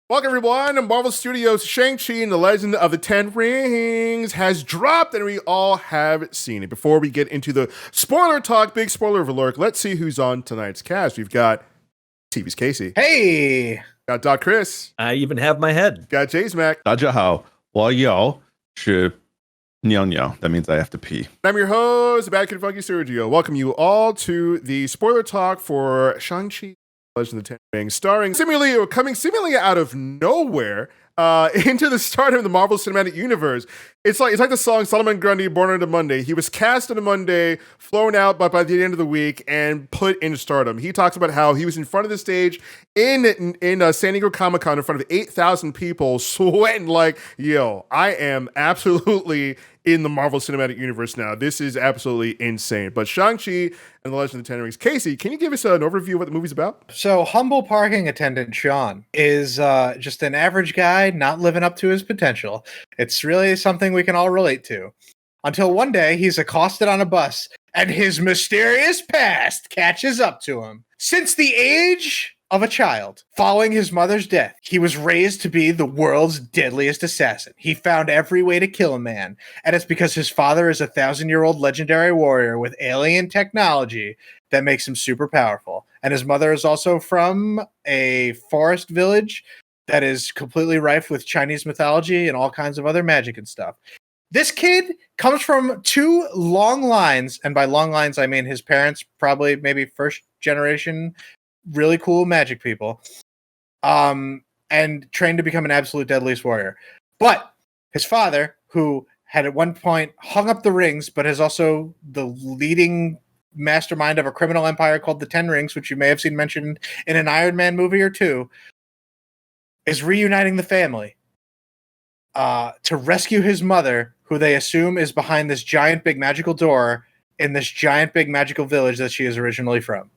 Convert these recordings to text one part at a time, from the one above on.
Welcome, everyone. Marvel Studios' Shang-Chi and the Legend of the Ten Rings has dropped, and we all have seen it. Before we get into the spoiler talk, big spoiler alert, let's see who's on tonight's cast. We've got TV's Casey. Hey! Got Doc Chris. I even have my head. Got James Mac. 大家好，我要是尿尿. That means I have to pee. I'm your host, Bad Kid Funky Sergio. Welcome you all to the spoiler talk for Shang-Chi, Legend of the Ten Rings, starring coming seemingly out of nowhere into the start of the Marvel Cinematic Universe. It's like the song Solomon Grundy, Born on a Monday. He was cast on a Monday, flown out by the end of the week, and put into stardom. He talks about how he was in front of the stage in San Diego Comic-Con in front of 8,000 people, sweating like, yo, I am absolutely in the Marvel Cinematic Universe now. This is absolutely insane. But Shang-Chi and the Legend of the Ten Rings. Casey, can you give us an overview of what the movie's about? So, humble parking attendant Sean is just an average guy not living up to his potential. It's really something we can all relate to. Until one day, he's accosted on a bus, and his mysterious past catches up to him. Since the age of a child, following his mother's death, he was raised to be the world's deadliest assassin. He found every way to kill a man, and it's because his father is a 1,000-year-old legendary warrior with alien technology that makes him super powerful. And his mother is also from a forest village that is completely rife with Chinese mythology and all kinds of other magic and stuff. This kid comes from two long lines, and by long lines, I mean his parents, probably maybe first generation really cool magic people, and trained to become an absolute deadliest warrior. But his father, who had at one point hung up the rings, but is also the leading mastermind of a criminal empire called the Ten Rings, which you may have seen mentioned in an Iron Man movie or two, is reuniting the family to rescue his mother, who they assume is behind this giant big magical door in this giant big magical village that she is originally from.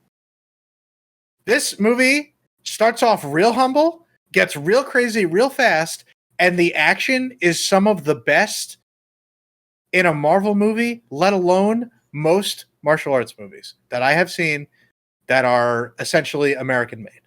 This movie starts off real humble, gets real crazy real fast, and the action is some of the best in a Marvel movie, let alone most martial arts movies that I have seen that are essentially American made.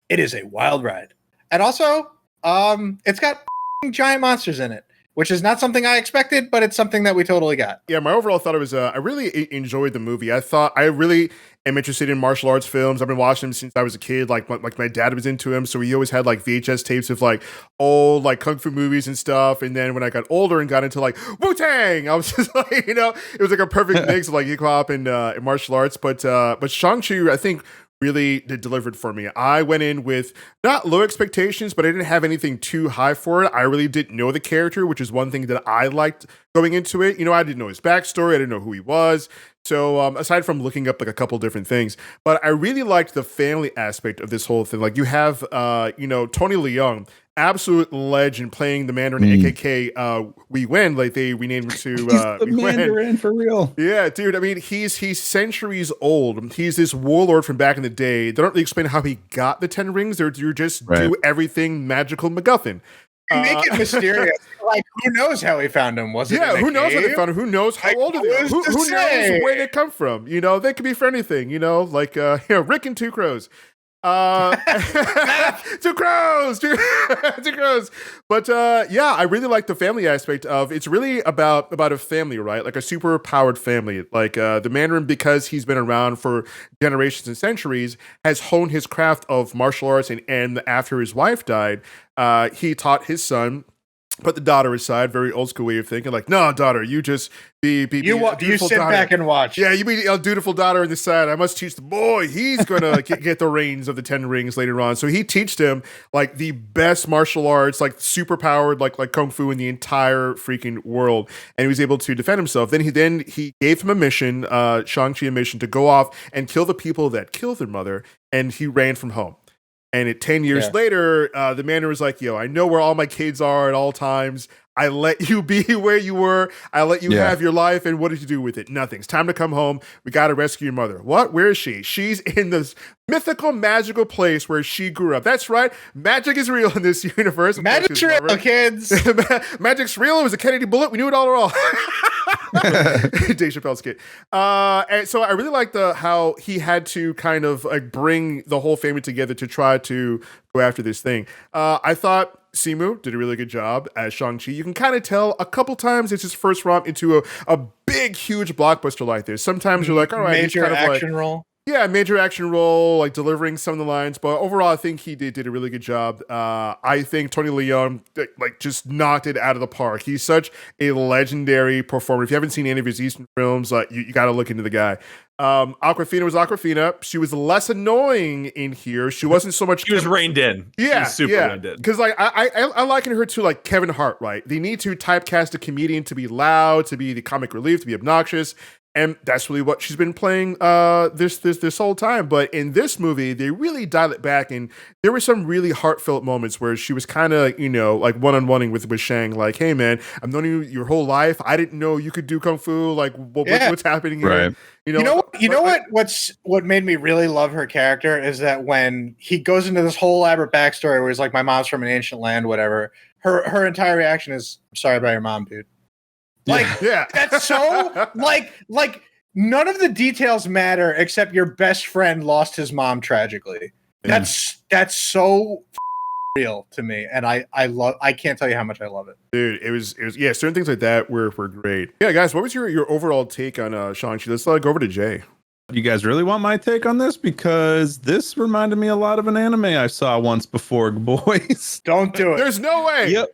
It is a wild ride. And also, it's got giant monsters in it, which is not something I expected, but it's something that we totally got. Yeah, my overall thought it was, I really enjoyed the movie. I really am interested in martial arts films. I've been watching them since I was a kid. Like my dad was into them, so we always had like VHS tapes of like old like kung fu movies and stuff. And then when I got older and got into like Wu-Tang, I was just like, it was like a perfect mix of like hip hop and martial arts. But Shang-Chi, I think, really delivered for me. I went in with not low expectations, but I didn't have anything too high for it. I really didn't know the character, which is one thing that I liked going into it. I didn't know his backstory. I didn't know who he was. So aside from looking up like a couple different things, but I really liked the family aspect of this whole thing. Like you have, Tony Leung, absolute legend, playing the Mandarin, AKK Wei Wen, like they renamed him to the Mandarin for real. Yeah, dude. I mean, he's centuries old. He's this warlord from back in the day. They don't really explain how he got the Ten Rings. You just do everything magical MacGuffin. Make it mysterious. Like, who knows how he found him? Was it? Yeah, who knows cave? how they found him? Who knows how old are they? Who knows where they come from? They could be for anything. Like Rick and Two Crows. Two crows. But I really like the family aspect of it's really about a family, right? Like a super powered family. Like the Mandarin, because he's been around for generations and centuries, has honed his craft of martial arts, and after his wife died, he taught his son. Put the daughter aside, very old school way of thinking. Like, no, daughter, you just be you sit daughter. Back and watch. Yeah, you be a dutiful daughter on the side. I must teach the boy. He's gonna get the reins of the Ten Rings later on. So he teached him like the best martial arts, like super powered, like kung fu in the entire freaking world, and he was able to defend himself. Then he gave him a mission, Shang-Chi a mission to go off and kill the people that killed their mother, and he ran from home. And 10 years later, the Mandarin was like, yo, I know where all my kids are at all times. I let you be where you were. I let you have your life. And what did you do with it? Nothing. It's time to come home. We got to rescue your mother. What? Where is she? She's in this mythical, magical place where she grew up. That's right. Magic is real in this universe. Magic's real, kids. Magic's real. It was a Kennedy bullet. We knew it all along. Dave Chappelle's kid. And so I really liked how he had to kind of like bring the whole family together to try to go after this thing. I thought Simu did a really good job as Shang-Chi. You can kind of tell a couple times it's his first romp into a big, huge blockbuster like this. Sometimes you're like, all right, major he's kind of action role. yeah, major action role, like delivering some of the lines, but overall, I think he did a really good job. I think Tony Leon like just knocked it out of the park. He's such a legendary performer. If you haven't seen any of his Eastern films, you got to look into the guy. Aquafina was Aquafina. She was less annoying in here. She wasn't so much. She was reined in. Yeah, she was super reined in. Because like I liken her to like Kevin Hart, right? They need to typecast a comedian to be loud, to be the comic relief, to be obnoxious. And that's really what she's been playing this whole time. But in this movie, they really dial it back, and there were some really heartfelt moments where she was kind of, like one-on-oneing with Shang, like, "Hey man, I've known you your whole life. I didn't know you could do kung fu. Like, what's happening here?" Right. What made me really love her character is that when he goes into this whole elaborate backstory where he's like, "My mom's from an ancient land," whatever. Her entire reaction is, "I'm sorry about your mom, dude." Like, that's so like none of the details matter except your best friend lost his mom tragically. That's so real to me, and I can't tell you how much I love it, dude. It was certain things like that were great. Yeah, guys, what was your overall take on Shang-Chi? Let's go over to Jay. You guys really want my take on this? Because this reminded me a lot of an anime I saw once before, boys. Don't do it. There's no way.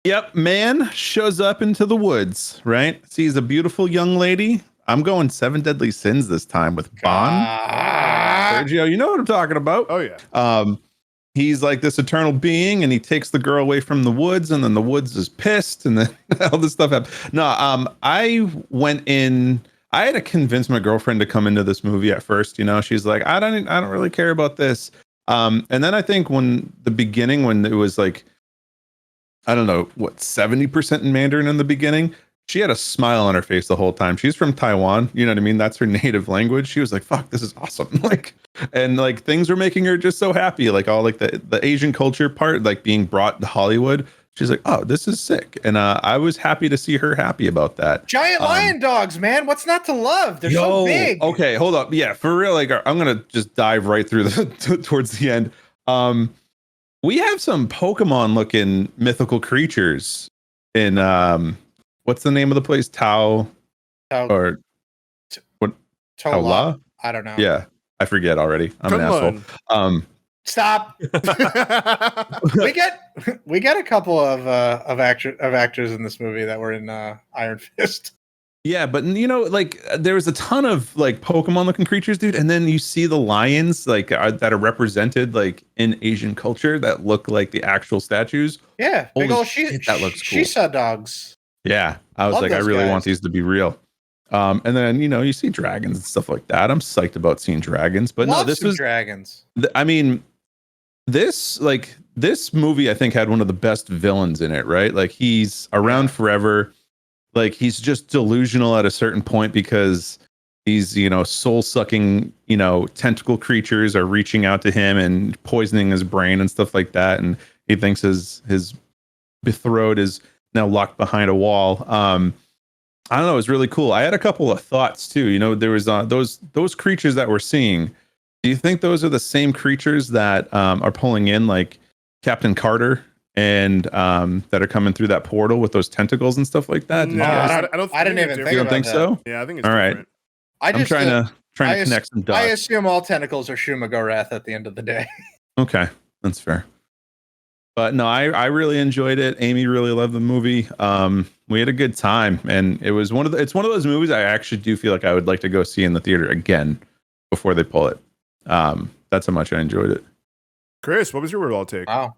Yep, man shows up into the woods, right? Sees a beautiful young lady. I'm going Seven Deadly Sins this time with Bond. Sergio, you know what I'm talking about. Oh, yeah. He's like this eternal being, and he takes the girl away from the woods, and then the woods is pissed, and then all this stuff happened. No, I went in. I had to convince my girlfriend to come into this movie at first. She's like, I don't really care about this. And then I think when it was like, I don't know, 70% in Mandarin in the beginning. She had a smile on her face the whole time. She's from Taiwan. You know what I mean? That's her native language. She was like, fuck, this is awesome. And things were making her just so happy. Like all like the Asian culture part, like being brought to Hollywood. She's like, oh, this is sick. And I was happy to see her happy about that. Giant lion dogs, man. What's not to love? They're so big. Okay, hold up. Yeah, for real. Like, I'm going to just dive right through towards the end. We have some Pokemon looking mythical creatures in what's the name of the place? Tao or what? Tola? I don't know. Yeah, I forget already. I'm an asshole. Stop. we get a couple of actors in this movie that were in Iron Fist. Yeah, but there was a ton of like Pokemon looking creatures, dude. And then you see the lions that are represented like in Asian culture that look like the actual statues. Yeah, big old shit, that looks cool. Shisa dogs. Yeah, I was like, I really want these to be real. And then you see dragons and stuff like that. I'm psyched about seeing dragons, but this was dragons. This movie I think had one of the best villains in it, right? Like he's around forever. Like he's just delusional at a certain point because these, soul sucking, tentacle creatures are reaching out to him and poisoning his brain and stuff like that. And he thinks his betrothed is now locked behind a wall. I don't know. It was really cool. I had a couple of thoughts too. There was those creatures that we're seeing. Do you think those are the same creatures that are pulling in like Captain Carter and that are coming through that portal with those tentacles and stuff like that? No, I didn't even think. You don't think so? Yeah, I think it's all different. Right. I'm trying to connect some dots. I assume all tentacles are Shumagorath at the end of the day. Okay, that's fair. But no, I really enjoyed it. Amy really loved the movie. We had a good time, and it's one of those movies I actually do feel like I would like to go see in the theater again before they pull it. That's how much I enjoyed it. Chris, what was your overall take? Wow.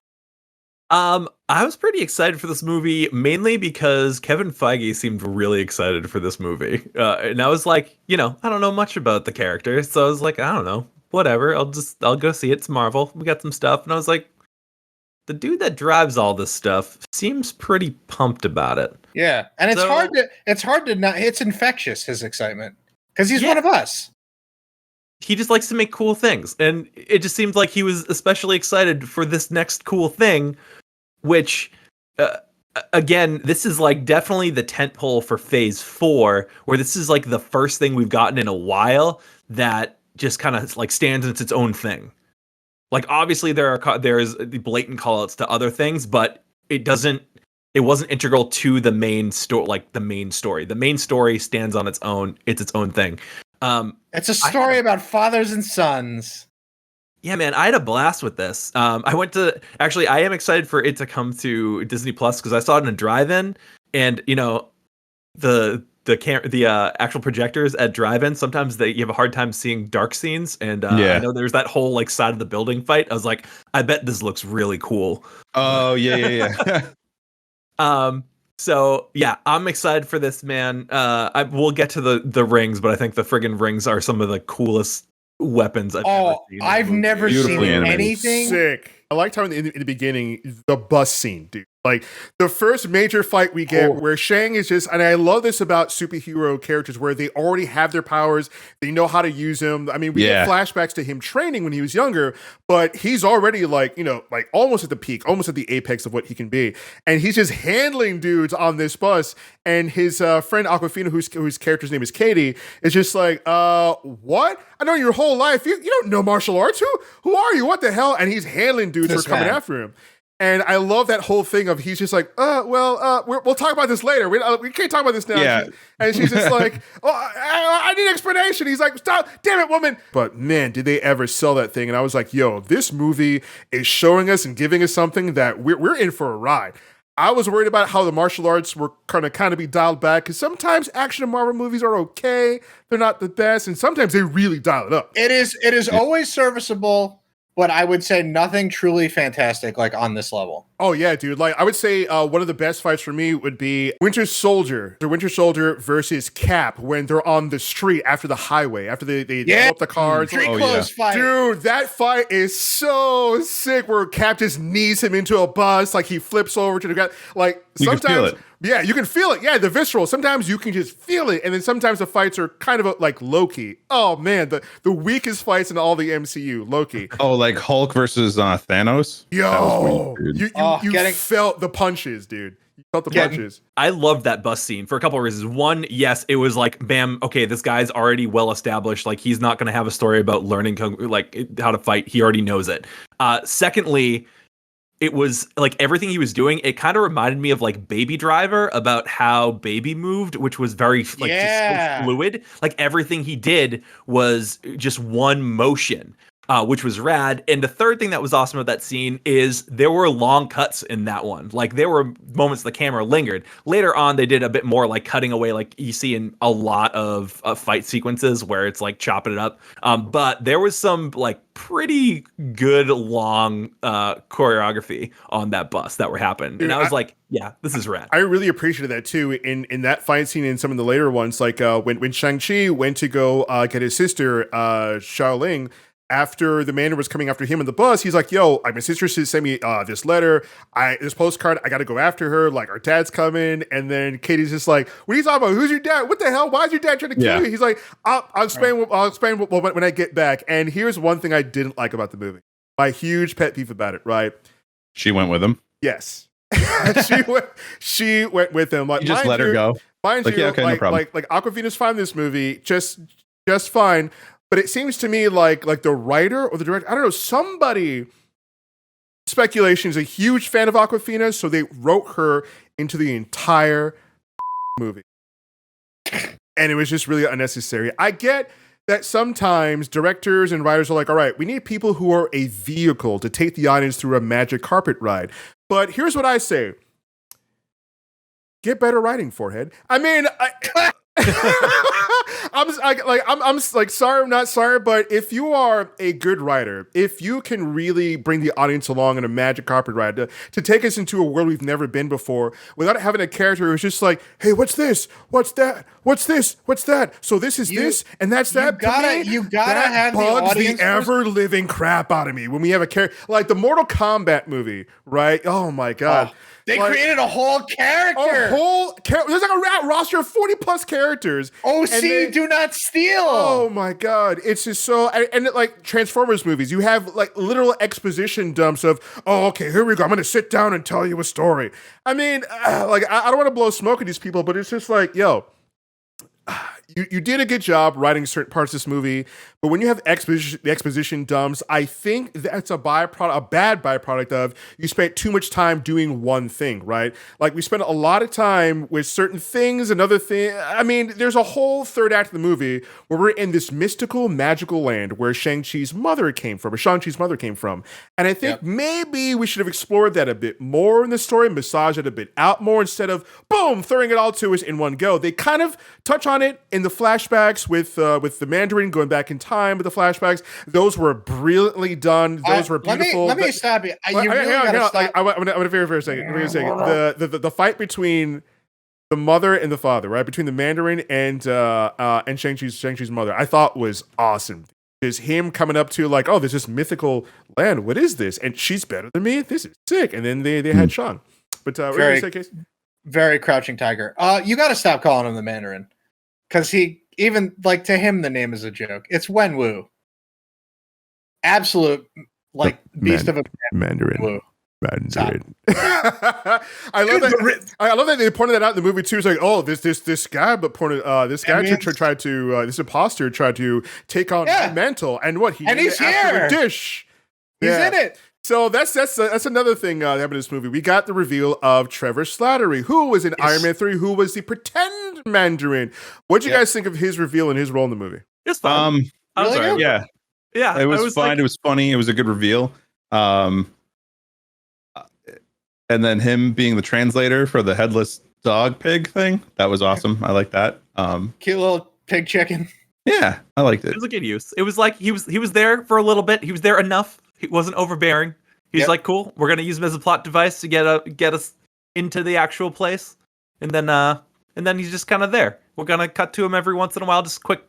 I was pretty excited for this movie, mainly because Kevin Feige seemed really excited for this movie. And I was like, I don't know much about the character. So I was like, I don't know, whatever. I'll go see it. It's Marvel. We got some stuff. And I was like, the dude that drives all this stuff seems pretty pumped about it. Yeah. And it's hard to not, it's infectious, his excitement, because he's one of us. He just likes to make cool things. And it just seemed like he was especially excited for this next cool thing, which, again, this is like definitely the tentpole for phase 4, where this is like the first thing we've gotten in a while that just kind of like stands as its own thing. Like obviously there's the blatant callouts to other things, but it wasn't integral to the main story. Like the main story stands on its own. It's its own thing. It's a story about fathers and sons. Yeah, man, I had a blast with this. I am excited for it to come to Disney Plus because I saw it in a drive-in, and the actual projectors at drive-in, sometimes you have a hard time seeing dark scenes, and I know there's that whole like side of the building fight. I was like, I bet this looks really cool. Oh yeah. So yeah, I'm excited for this, man. We'll get to the rings, but I think the friggin' rings are some of the coolest weapons I've never seen anything. Sick. I liked how in the beginning, the bus scene, dude. Like the first major fight we get where Shang is just, and I love this about superhero characters where they already have their powers. They know how to use them. I mean, we get flashbacks to him training when he was younger, but he's already like almost at the peak, almost at the apex of what he can be. And he's just handling dudes on this bus. And his friend Aquafina, whose character's name is Katie, is just like, what? I know your whole life. You don't know martial arts. Who are you? What the hell? And he's handling dudes who are coming after him. And I love that whole thing of he's just like, we'll talk about this later. We can't talk about this now. Yeah. And she's just like, I need explanation. He's like, stop, damn it, woman. But man, did they ever sell that thing? And I was like, yo, this movie is showing us and giving us something that we're in for a ride. I was worried about how the martial arts were kind of be dialed back because sometimes action and Marvel movies are okay. They're not the best. And sometimes they really dial it up. It is always serviceable. But I would say nothing truly fantastic like on this level. Oh yeah, dude. Like I would say one of the best fights for me would be Winter Soldier versus Cap when they're on the street after the highway, after they blow up the cars. Street clothes fight. Dude, that fight is so sick where Cap just knees him into a bus, like he flips over to the guy. Like sometimes you can feel it. Yeah, you can feel it. Yeah, the visceral. Sometimes you can just feel it. And then sometimes the fights are kind of like Loki. Oh, man, the weakest fights in all the MCU, Loki. Oh, like Hulk versus Thanos? Yo, you felt the punches, dude. You felt the punches. I loved that bus scene for a couple of reasons. One, yes, it was like, bam, okay, this guy's already well established. Like, he's not going to have a story about learning how to fight. He already knows it. Secondly, it was like everything he was doing. It kind of reminded me of like Baby Driver about how Baby moved, which was very just so fluid. Like everything he did was just one motion, which was rad. And the third thing that was awesome about that scene is there were long cuts in that one. Like there were moments the camera lingered. Later on, they did a bit more like cutting away, like you see in a lot of fight sequences where it's like chopping it up. But there was some like pretty good long choreography on that bus that were happening. And I was like, yeah, this is rad. I really appreciated that too in that fight scene and some of the later ones, like when Shang-Chi went to go get his sister, Xiaoling, after the Mandarin was coming after him in the bus, he's like, yo, my sister sent me this letter, this postcard, I got to go after her, like our dad's coming. And then Katie's just like, what are you talking about? Who's your dad? What the hell? Why is your dad trying to kill you? He's like, I'll explain when I get back. And here's one thing I didn't like about the movie. My huge pet peeve about it, right? She went with him? Yes. she went with him. Like, you just let her go? Mind you, no problem. Like Aquafina's fine in this movie, just fine. But it seems to me like the writer or the director, I don't know, somebody, speculation, is a huge fan of Aquafina, so they wrote her into the entire movie. And it was just really unnecessary. I get that sometimes directors and writers are like, all right, we need people who are a vehicle to take the audience through a magic carpet ride. But here's what I say. Get better writing, forehead. I mean, I'm sorry, I'm not sorry, but if you are a good writer, if you can really bring the audience along on a magic carpet ride to take us into a world we've never been before, without having a character who's just like, hey, what's this? What's that? What's this? What's that? So this is this, and that's that. You gotta have the audience. The ever living crap out of me when we have a character like the Mortal Kombat movie, right? Oh my god. They created a whole character. There's like a roster of 40 plus characters. Do not steal. Oh my god. It's just so, and like Transformers movies, you have like literal exposition dumps of, oh, okay, here we go. I'm going to sit down and tell you a story. I mean, I don't want to blow smoke at these people, but it's just like, yo, you did a good job writing certain parts of this movie, but when you have exposition dumps, I think that's a bad byproduct of you spent too much time doing one thing, right? Like we spent a lot of time with certain things, another thing. I mean, there's a whole third act of the movie where we're in this mystical, magical land where Shang-Chi's mother came from, and I think maybe we should have explored that a bit more in the story, massage it a bit out more instead of boom, throwing it all to us in one go. They kind of touch on it in the flashbacks with the Mandarin going back in time with the flashbacks. Those were brilliantly done. Those were beautiful. Let me stop you. You really gotta stop. I'm gonna for a second. The fight between the mother and the father, right? Between the Mandarin and Shang-Chi's mother, I thought was awesome. Is him coming up to like, oh, there's this mythical land. What is this? And she's better than me. This is sick. And then they had Shang. But what were you gonna say, Case? Very Crouching Tiger. You got to stop calling him the Mandarin, because he even like to him the name is a joke. It's Wenwu. Absolute like beast of a Mandarin. Wu. Mandarin. I love that they pointed that out in the movie too. It's like, oh, this guy, but pointed this guy tried to this imposter tried to take on my mantle, and what he he's here. Dish. He's in it. So that's another thing that happened in this movie. We got the reveal of Trevor Slattery, who was in Iron Man 3, who was the pretend Mandarin. What did you guys think of his reveal and his role in the movie? It's fun. Really? Yeah. It was fun. It was funny. It was a good reveal. And then him being the translator for the headless dog pig thing. That was awesome. I like that. Cute little pig chicken. Yeah, I liked it. It was a good use. It was like he was there for a little bit. He was there enough. He wasn't overbearing. He's like, cool. We're gonna use him as a plot device to get us into the actual place, and then he's just kind of there. We're gonna cut to him every once in a while, just quick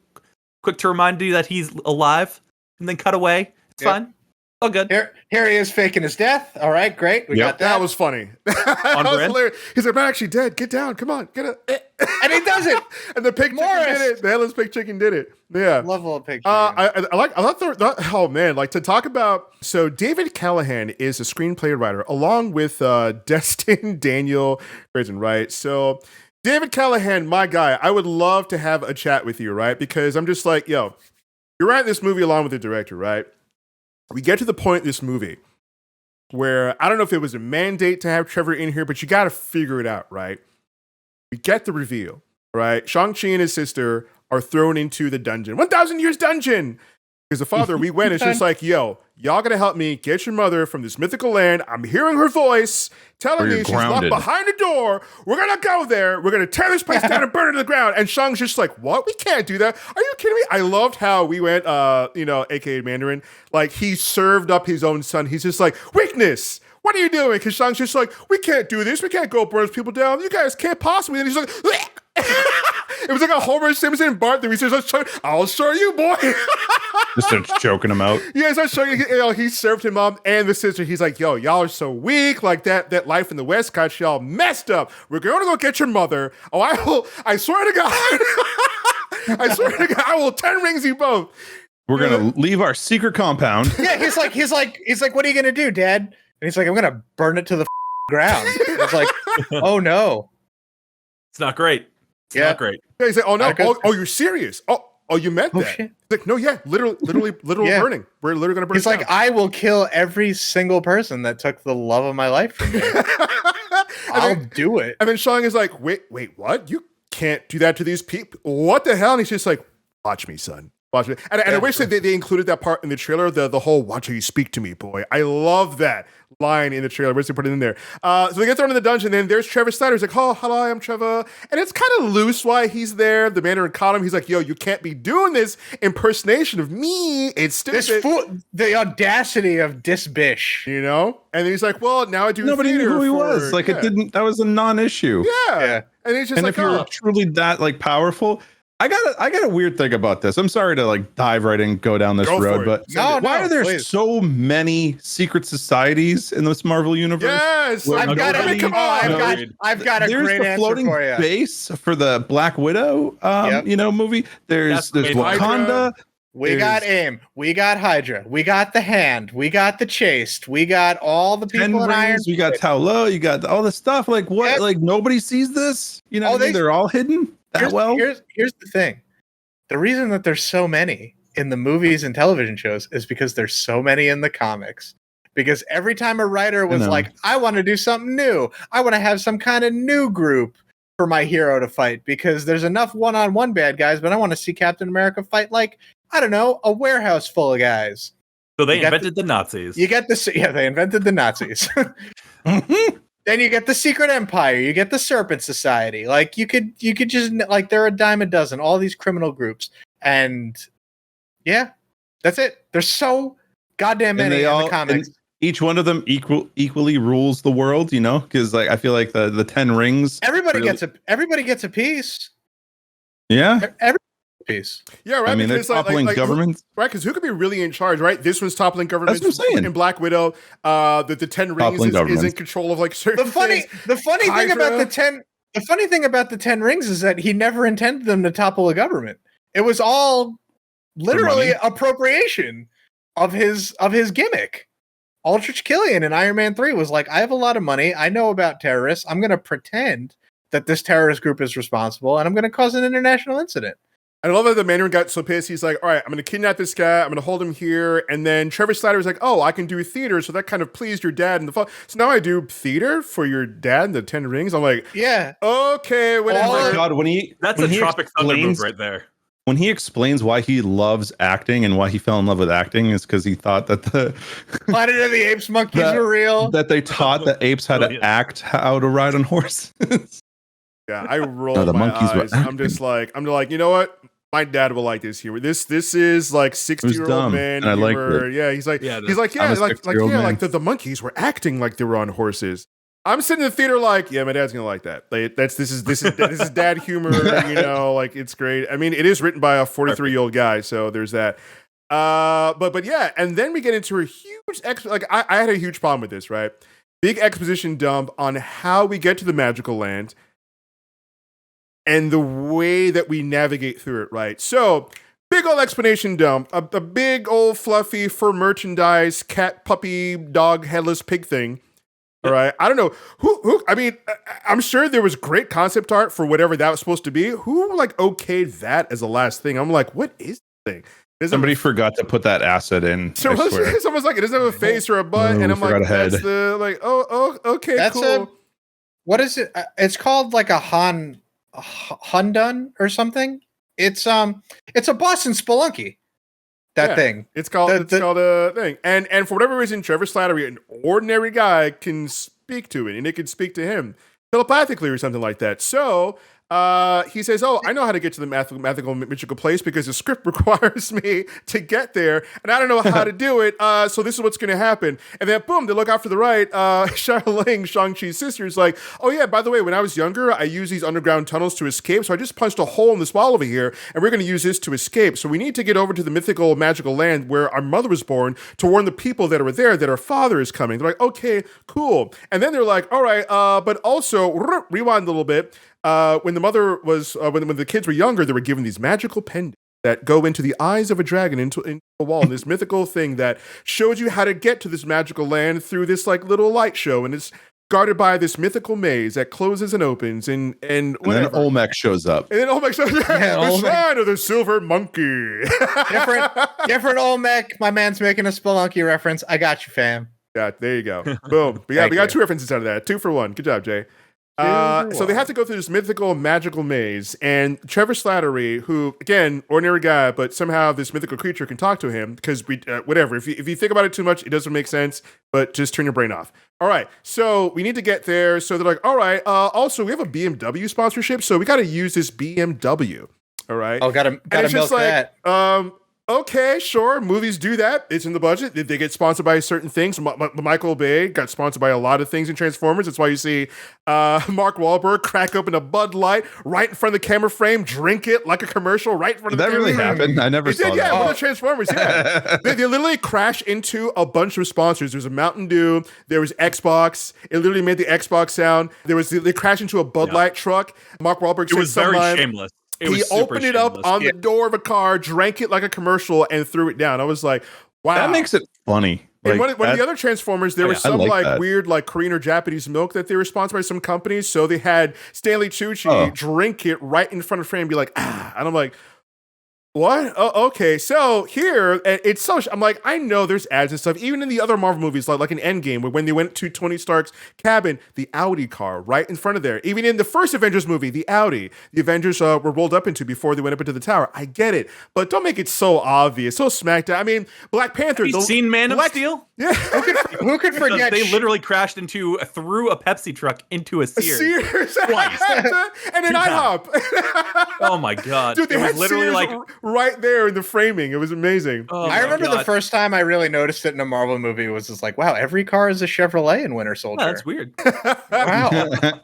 to remind you that he's alive, and then cut away. It's fine. All good. Here he is faking his death. All right, great. We got that. That was funny. That was hilarious. He's like, I'm actually dead. Get down. Come on. Get up. And he does it. And the pig chicken did it. The headless pig chicken did it. Yeah. Love little pig chicken. I thought, oh man, like to talk about, so David Callahan is a screenplay writer along with Destin Daniel Grayson, right? So David Callahan, my guy, I would love to have a chat with you, right? Because I'm just like, yo, you're writing this movie along with the director, right? We get to the point in this movie where I don't know if it was a mandate to have Trevor in here, but you got to figure it out, right? We get the reveal, right? Shang-Chi and his sister are thrown into the dungeon. 1,000 years dungeon! Because the father, we went, it's just like, yo, y'all gotta help me get your mother from this mythical land. I'm hearing her voice telling me she's locked behind a door. We're gonna go there. We're gonna tear this place down and burn it to the ground. And Shang's just like, what? We can't do that. Are you kidding me? I loved how we went, aka Mandarin, like he served up his own son. He's just like, weakness. What are you doing? Because Shang's just like, we can't do this. We can't go burn people down. You guys can't possibly. And he's like, it was like a Homer Simpson and Bart thing. He says, I'll show you, boy. Just starts choking him out. Yeah, he starts showing he served him up and the sister. He's like, yo, y'all are so weak. Like that life in the West got y'all messed up. We're going to go get your mother. Oh, I swear to God. I swear to God, I will 10 rings you both. We're going to leave our secret compound. Yeah, he's like, what are you going to do, Dad? And he's like, I'm going to burn it to the ground. It's like, oh no. It's not great. It's not great. Yeah, he's like, oh no. Oh, you're serious. Oh, you meant that. Shit. He's like, no, yeah, literally burning. We're literally going to burn He's like, down. I will kill every single person that took the love of my life from me. I'll do it. And then Shang is like, wait, what? You can't do that to these people. What the hell? And he's just like, watch me, son. Watch me. And I wish that they included that part in the trailer, the whole watch how you speak to me, boy. I love that line in the trailer. I wish they put it in there. So they get thrown in the dungeon, and then there's Trevor Snyder. He's like, oh, hello, I'm Trevor. And it's kind of loose why he's there. The Mandarin caught him. He's like, yo, you can't be doing this impersonation of me. It's stupid. The audacity of this bish. You know? And then he's like, well, now I do Nobody knew who he was. Like, it didn't, that was a non-issue. Yeah. And he's just and like, if you're truly that, like, powerful... I got a weird thing about this. I'm sorry to like dive right in, go down this road, but why are there so many secret societies in this Marvel universe? Yes, I've got a great answer floating for you. Base for the Black Widow, movie. There's Wakanda. We got AIM. We got Hydra. We got the Hand. We got the Chased. We got all the people in Iron. We got Taulo. You got all this stuff. Like what? Like nobody sees this. You know, they're all hidden. Here's the thing. The reason that there's so many in the movies and television shows is because there's so many in the comics. Because every time a writer was like, I want to do something new, I want to have some kind of new group for my hero to fight, because there's enough one-on-one bad guys, but I want to see Captain America fight, like, I don't know, a warehouse full of guys. So they invented the Nazis. You get they invented the Nazis. Then you get the Secret Empire, you get the Serpent Society. Like, you could just, like, there are a dime a dozen, all these criminal groups. And yeah, that's it. There's so goddamn many in the comics. Each one of them equally rules the world, you know, because like I feel like the 10 rings. Everybody gets a piece. Yeah, every piece. Yeah, right. I mean, they're toppling governments, right? Because who could be really in charge, right? This one's toppling governments. That's what I'm saying. In Black Widow, the 10 rings is in control of like certain. The funny thing about the 10 rings is that he never intended them to topple a government. It was all literally appropriation of his gimmick. Aldrich Killian in Iron Man 3 was like, I have a lot of money. I know about terrorists. I'm going to pretend that this terrorist group is responsible, and I'm going to cause an international incident. I love that the Mandarin got so pissed. He's like, all right, I'm going to kidnap this guy. I'm going to hold him here. And then Trevor Slider was like, oh, I can do theater. So that kind of pleased your dad in the fall. So now I do theater for your dad in the 10 Rings. I'm like, yeah. Okay. Whatever. Oh my God. That's a Tropic Thunder move right there. When he explains why he loves acting and why he fell in love with acting is because he thought that the Planet of the Apes monkeys were real. That they taught the apes how to act, how to ride on horses. Yeah, I roll my eyes. I'm like, you know what? My dad will like this humor. This is like 60-year-old man. And I like it. Yeah, he's like the monkeys were acting like they were on horses. I'm sitting in the theater like, yeah, my dad's gonna like that. Like, this is dad humor, you know, like it's great. I mean, it is written by a 43-year-old guy, so there's that. But yeah, and then we get into a huge I had a huge problem with this, right? Big exposition dump on how we get to the magical land and the way that we navigate through it, right? So, big old explanation dump, a big old fluffy fur merchandise, cat, puppy, dog, headless pig thing. All right. I don't know who. I mean, I'm sure there was great concept art for whatever that was supposed to be. Who like okayed that as the last thing? I'm like, what is the thing? Somebody forgot to put that asset in. So someone's like, it doesn't have a face or a butt, and I'm like, that's the like, okay, that's cool. What is it? It's called like a Hundun or something. It's a boss in Spelunky. Thing. It's called a thing. And for whatever reason, Trevor Slattery, an ordinary guy, can speak to it, and it can speak to him telepathically or something like that. So he says, oh, I know how to get to the mythical place because the script requires me to get there, and I don't know how to do it, so this is what's going to happen. And then, boom, they look out for the right. Ling, Shang-Chi's sister, is like, oh, yeah, by the way, when I was younger, I used these underground tunnels to escape, so I just punched a hole in this wall over here, and we're going to use this to escape. So we need to get over to the mythical, magical land where our mother was born to warn the people that are there that our father is coming. They're like, okay, cool. And then they're like, all right, but also, rewind a little bit. When the mother was, when the kids were younger, they were given these magical pendants that go into the eyes of a dragon into a wall. And this mythical thing that shows you how to get to this magical land through this like little light show. And it's guarded by this mythical maze that closes and opens. And then Olmec shows up. And then Olmec shows up. The shrine of the silver monkey. different Olmec. My man's making a Spelunky reference. I got you, fam. Yeah, there you go. Boom. But yeah, we got 2 references out of that. 2 for 1. Good job, Jay. So they have to go through this mythical, magical maze, and Trevor Slattery, who, again, ordinary guy, but somehow this mythical creature can talk to him, because whatever, if you think about it too much, it doesn't make sense, but just turn your brain off. All right, so we need to get there, so they're like, all right, also, we have a BMW sponsorship, so we got to use this BMW, all right? Oh, gotta milk that. Okay, sure. Movies do that. It's in the budget. They get sponsored by certain things. Michael Bay got sponsored by a lot of things in Transformers. That's why you see Mark Wahlberg crack open a Bud Light right in front of the camera frame, drink it like a commercial right in front of the camera frame. Did that really happen? I never saw that. Yeah, one of the Transformers, yeah. they literally crash into a bunch of sponsors. There was a Mountain Dew. There was Xbox. It literally made the Xbox sound. They crashed into a Bud Light truck. Mark Wahlberg said very shameless. He opened it up on the door of a car, drank it like a commercial, and threw it down. I was like, wow. That makes it funny. Like, one of the other Transformers, there was some weird weird Korean or Japanese milk that they were sponsored by some companies. So they had Stanley Tucci drink it right in front of frame and be like, ah. And I'm like, What? Oh, okay. So here, it's so. I'm like, I know there's ads and stuff. Even in the other Marvel movies, like in Endgame, when they went to Tony Stark's cabin, the Audi car right in front of there. Even in the first Avengers movie, the Audi, the Avengers were rolled up into before they went up into the tower. I get it, but don't make it so obvious, so smacked out. I mean, Black Panther. Have you seen Man of Steel? Yeah. Who could forget? They literally crashed through a Pepsi truck into a Sears. Twice. And an IHOP. Oh my god. Dude, they had literally Sears like right there in the framing. It was amazing. Oh I remember God. the first time I really noticed it in a Marvel movie was just like, wow, every car is a Chevrolet in Winter Soldier. Yeah, that's weird. Wow.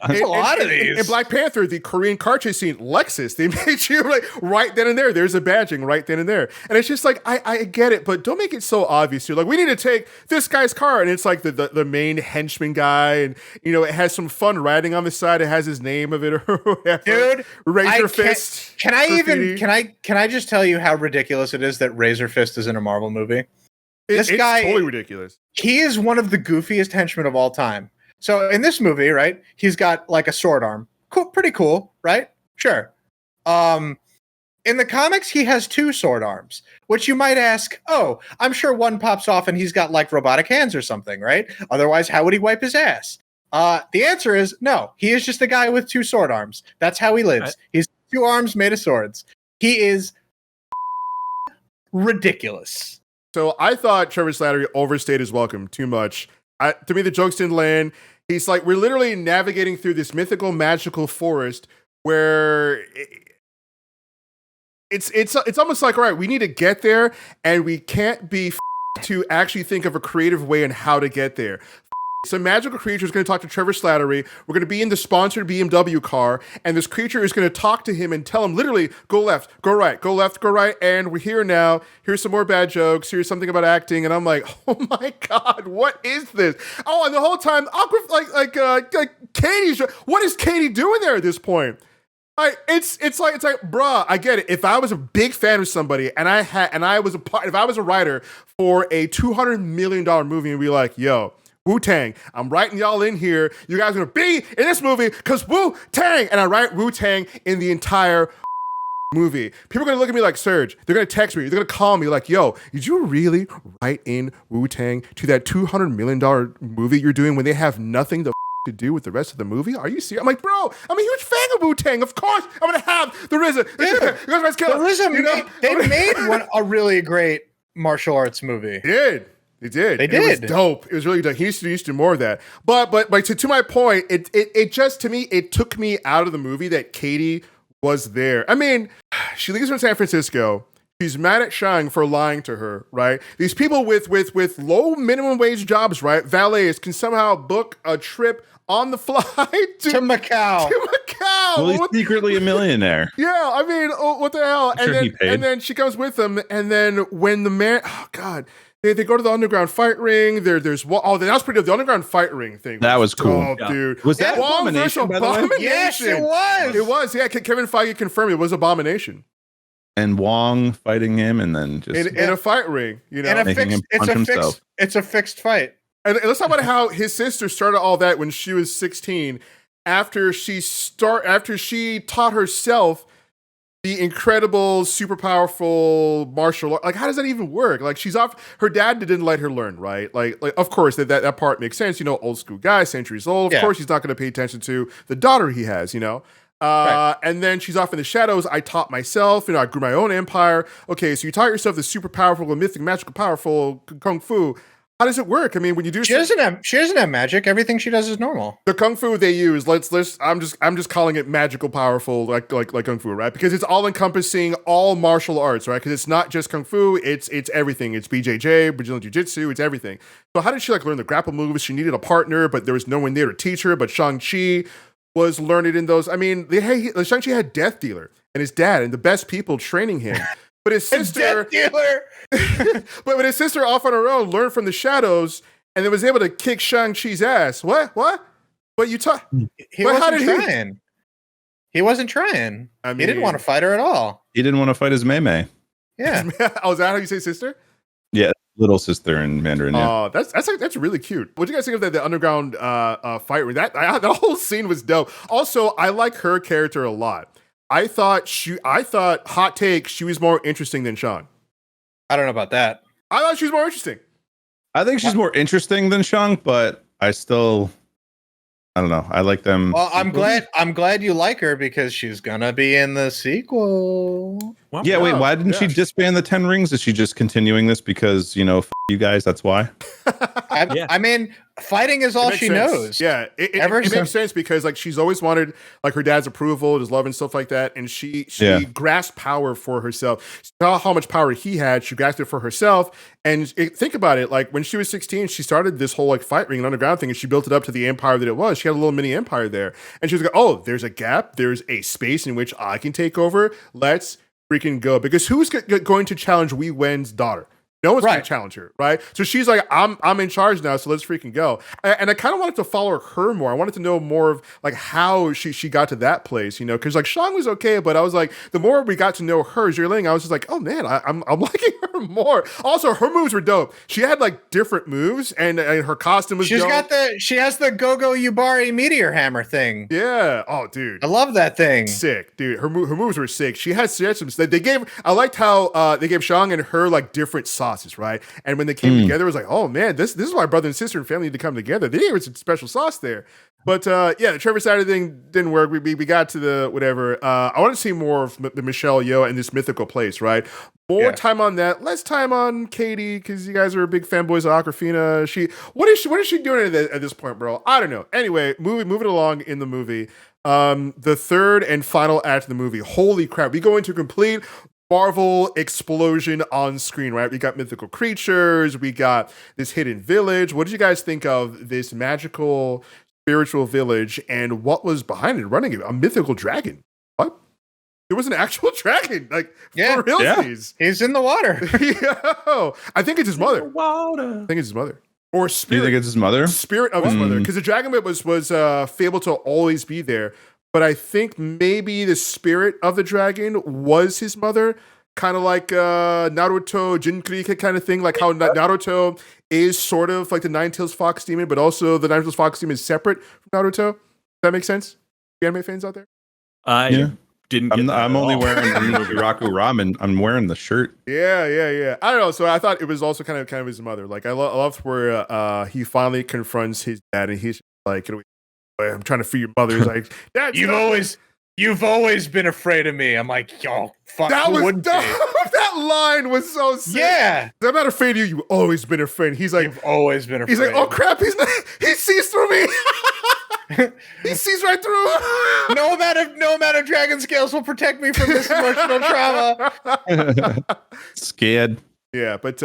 There's a lot of these. In Black Panther, the Korean car chase scene, Lexus, they made you like right then and there. There's a badging right then and there. And it's just like, I get it, but don't make it so obvious. You're like, we need to take this guy's car. And it's like the main henchman guy. And, you know, it has some fun writing on the side. It has his name of it or whatever. Dude, Razor Fist. Can I just tell you how ridiculous it is that Razor Fist is in a Marvel movie? This guy, it's totally ridiculous. He is one of the goofiest henchmen of all time. So in this movie, right, he's got like a sword arm. Cool, pretty cool, right? Sure. In the comics, he has two sword arms, which you might ask, oh, I'm sure one pops off and he's got like robotic hands or something, right? Otherwise, how would he wipe his ass? The answer is no. He is just a guy with two sword arms. That's how he lives. He's two arms made of swords. He is ridiculous. So I thought Trevor Slattery overstayed his welcome too much. To me, the jokes didn't land. He's like, we're literally navigating through this mythical, magical forest where it's almost like, all right, we need to get there, and we can't be to actually think of a creative way on how to get there. Some magical creature is going to talk to Trevor Slattery. We're going to be in the sponsored BMW car, and this creature is going to talk to him and tell him literally, go left, go right, go left, go right, and we're here now. Here's some more bad jokes. Here's something about acting, and I'm like, oh my god, what is this? Oh, and the whole time, like Katie's. What is Katie doing there at this point? It's like, bruh, I get it. If I was a big fan of somebody and if I was a writer for a $200 million movie and be like, yo, Wu-Tang, I'm writing y'all in here. You guys are gonna be in this movie because Wu-Tang, and I write Wu-Tang in the entire movie. People are gonna look at me like, Serge, they're gonna text me, they're gonna call me like, yo, did you really write in Wu-Tang to that $200 million movie you're doing when they have nothing to do with the rest of the movie? Are you serious? I'm like, bro, I'm a huge fan of Wu-Tang. Of course, I'm gonna have the RZA. They made a really great martial arts movie. They did. It was dope. It was really dope. He used to do more of that. But to my point, it just, to me, it took me out of the movie that Katie was there. I mean, she leaves from San Francisco. She's mad at Shang for lying to her, right? These people with low minimum wage jobs, right? Valets can somehow book a trip on the fly to Macau. Well, he's secretly a millionaire. Yeah, I mean, what the hell? And then she comes with him, and then when the man, oh god. They go to the underground fight ring. That was pretty dope. The underground fight ring thing. That was cool. Oh, dude. Was that Abomination, by the way? Yes, it was. It was, yeah. Kevin Feige confirmed it was Abomination. And Wong fighting him, and then just in a fight ring, you know, it's a fixed fight. And let's talk about how his sister started all that when she was 16, after she taught herself the incredible, super powerful martial art. Like, how does that even work? Like, she's off. Her dad didn't let her learn, right? Like of course that part makes sense. You know, old school guy, centuries old. Of course, he's not going to pay attention to the daughter he has. You know. Right. And then she's off in the shadows. I taught myself, you know, I grew my own empire. Okay, so you taught yourself the super powerful, mythic, magical, powerful kung fu. How does it work? I mean, when you do, she doesn't have magic. Everything she does is normal. The kung fu they use, I'm just calling it magical, powerful, like kung fu, right? Because it's all encompassing all martial arts, right? Because it's not just kung fu, it's everything. It's BJJ, Brazilian Jiu-Jitsu, it's everything. So how did she learn the grapple moves? She needed a partner, but there was no one there to teach her. But Shang-Chi was learned in those. I mean, Shang-Chi had Death Dealer and his dad and the best people training him. But his sister, but his sister off on her own learned from the shadows and then was able to kick Shang-Chi's ass. What? But you taught. He wasn't trying. He wasn't trying. I mean, he didn't want to fight her at all. He didn't want to fight his Mei. Yeah. Oh, is that how you say sister? Yeah, little sister in Mandarin. Yeah. Oh, that's really cute. What do you guys think of the underground fight ring? That whole scene was dope. Also, I like her character a lot. I thought hot take, she was more interesting than Sean. I don't know about that. I thought she was more interesting. I think she's more interesting than Shang, but I don't know. I like them. Well, I'm glad you like her because she's gonna be in the sequel. Well, Yeah, wait, why didn't she disband the 10 Rings? Is she just continuing this because, you guys, that's why? I mean, fighting is all she knows. Yeah, it makes sense because like she's always wanted like her dad's approval, his love and stuff like that, and she grasped power for herself. She saw how much power he had, she grasped it for herself. And think about it, like when she was 16, she started this whole like fight ring and underground thing, and she built it up to the empire that it was. She had a little mini empire there, and she was like, "Oh, there's a gap, there's a space in which I can take over. Let's freaking go!" Because who's going to challenge Wei Wen's daughter? No one's going to challenge her, right? So she's like, I'm in charge now, so let's freaking go. And I kind of wanted to follow her more. I wanted to know more of like how she got to that place, because like Shang was okay, but I was like, the more we got to know her, Zhiling, I was just like, oh man, I'm liking her more. Also, her moves were dope. She had like different moves, and her costume was dope. She has the Gogo Yubari meteor hammer thing. Yeah. Oh, dude, I love that thing. Sick, dude. Her moves were sick. She had some. I liked how they gave Shang and her like different sauces, right? And when they came together, it was like, oh man, this is why brother and sister and family need to come together. They gave her some special sauce there. But the Trevor Saturday thing didn't work. We got to the whatever. I want to see more of the Michelle Yeoh in this mythical place, right? More time on that. Less time on Katie because you guys are big fanboys of Aquafina. What is she doing at this point, bro? I don't know. Anyway, moving along in the movie. The third and final act of the movie. Holy crap! We go into complete Marvel explosion on screen, right? We got mythical creatures, we got this hidden village. What did you guys think of this magical, spiritual village and what was behind it, running it? A mythical dragon. What? It was an actual dragon, like for realsies. Yeah. He's in the water. Yo, I think it's his mother. Water. I think it's his mother. Or spirit. Do you think it's his mother? Spirit of his mother. Because the dragon was fabled to always be there. But I think maybe the spirit of the dragon was his mother, kind of like Naruto, Jinkuri kind of thing, like how Naruto is sort of like the Nine-Tails Fox Demon, but also the Nine-Tails Fox Demon is separate from Naruto. Does that make sense? The anime fans out there? I didn't get that I'm only wearing Raku Ramen. I'm wearing the shirt. Yeah. I don't know. So I thought it was also kind of his mother. Like I loved where he finally confronts his dad, and he's like, I'm trying to free your mother. He's like, Dad, you've always been afraid of me. I'm like, yo, fuck. That was dumb. That line was so sick. Yeah, I'm not afraid of you. You've always been afraid. He's like, you've always been afraid. He's like, oh crap, he sees through me. He sees right through. No amount of dragon scales will protect me from this emotional trauma. Scared. Yeah, but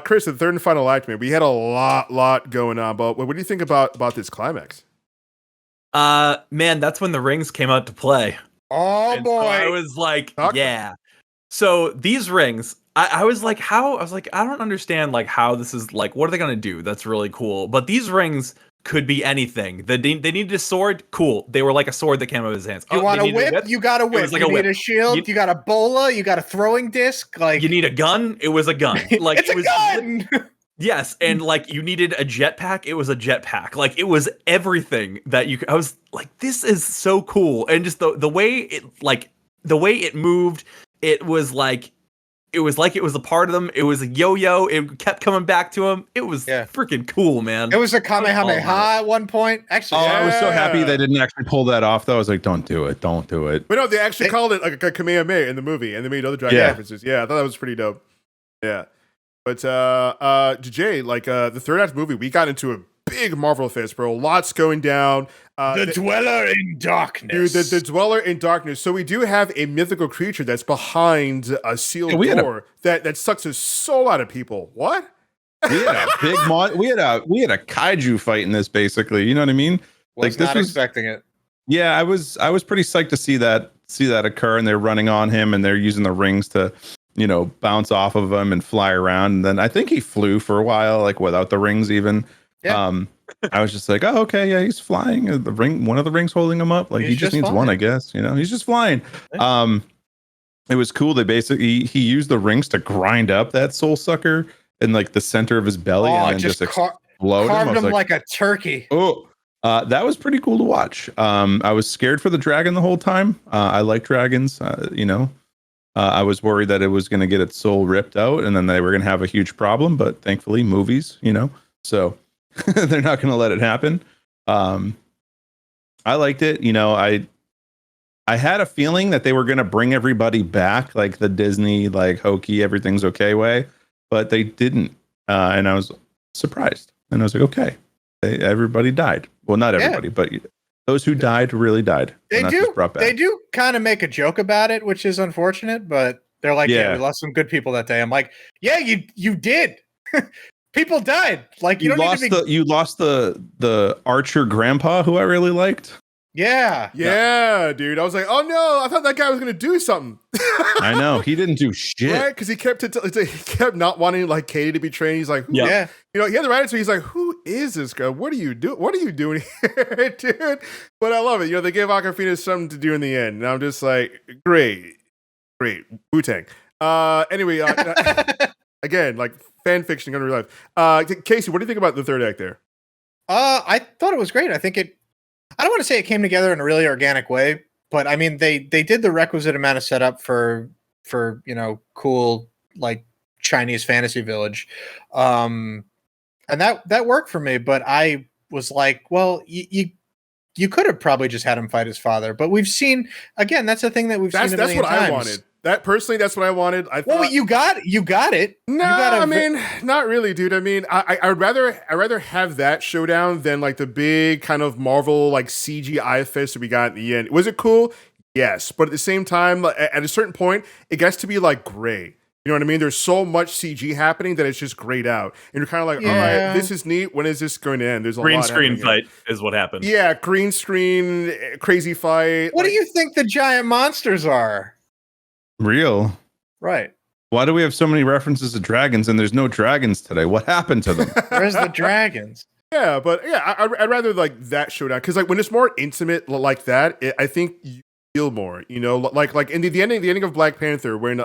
Chris, the third and final act, man, we had a lot going on. But what do you think about this climax? Man, that's when the rings came out to play. Oh and boy. So I was like, yeah. So these rings, I was like, I don't understand like how this is like, what are they gonna do? That's really cool. But these rings could be anything. They needed a sword, cool. They were like a sword that came out of his hands. You want a whip? You got a whip. Like you need a shield, you got a bola, you got a throwing disc. Like you need a gun, it was a gun. Like it's a gun. Yes, and like you needed a jetpack, it was a jetpack. Like it was everything that you could. I was like, this is so cool. And just the way it moved, it was like it was a part of them. It was a yo-yo. It kept coming back to him. It was freaking cool, man. It was a Kamehameha at one point. Actually, I was so happy they didn't actually pull that off. Though I was like, don't do it. But no, they actually called it like a Kamehameha in the movie, and they made other dragon references. Yeah, I thought that was pretty dope. Yeah. But DJ, like the third act movie, we got into a big Marvel fest, bro. Lots going down. The Dweller in Darkness. Dude, the Dweller in Darkness. So we do have a mythical creature that's behind a sealed door that sucks a soul out of people. What? We had a big we had a kaiju fight in this, basically. You know what I mean? Was not expecting it. Yeah, I was pretty psyched to see that occur, and they're running on him, and they're using the rings to bounce off of him and fly around. And then I think he flew for a while, like without the rings even. Yeah. I was just like, oh, okay, yeah, he's flying. One of the rings holding him up. Like he just needs one, I guess. He's just flying. It was cool. They basically he used the rings to grind up that soul sucker in like the center of his belly and then just explode carved him like a turkey. Oh, That was pretty cool to watch. I was scared for the dragon the whole time. I like dragons, I was worried that it was going to get its soul ripped out and then they were going to have a huge problem, but thankfully movies, so they're not going to let it happen. I liked it. I had a feeling that they were going to bring everybody back, like the Disney, like hokey, everything's okay way, but they didn't. And I was surprised. And I was like, okay, everybody died. Well, not everybody, but those who died really died. They do kind of make a joke about it, which is unfortunate, but they're like, yeah, we lost some good people that day. I'm like, yeah, you did. People died. Like you lost the archer grandpa who I really liked. Yeah, dude. I was like, oh no, I thought that guy was gonna do something. I know he didn't do shit, right? Because he kept not wanting like Katie to be trained. He's like, he had the right answer. He's like, who is this guy? What are you doing? What are you doing here, dude? But I love it. They gave Aquafina something to do in the end, and I'm just like, great, Wu-Tang. Anyway, again, like fan fiction in real life. Casey, what do you think about the third act there? I thought it was great. I think I don't want to say it came together in a really organic way, but I mean they did the requisite amount of setup for cool like Chinese fantasy village, and that worked for me. But I was like, well, you could have probably just had him fight his father, but we've seen again. That's the thing that we've seen. That's what I wanted. That's what I wanted. I thought, well, you got it. No, I mean, not really, dude. I mean, I'd rather have that showdown than like the big kind of Marvel like CGI fest that we got in the end. Was it cool? Yes, but at the same time, at a certain point, it gets to be like gray. You know what I mean? There's so much CG happening that it's just grayed out, and you're kind of like, all right, this is neat. When is this going to end? There's a green lot screen fight is what happened. Yeah, green screen, crazy fight. What do you think the giant monsters are? Real. Right. Why do we have so many references to dragons and there's no dragons today? What happened to them? Where's the dragons? Yeah, but yeah, I'd rather like that showdown because like when it's more intimate like that, I think you feel more. Like in the ending of Black Panther, when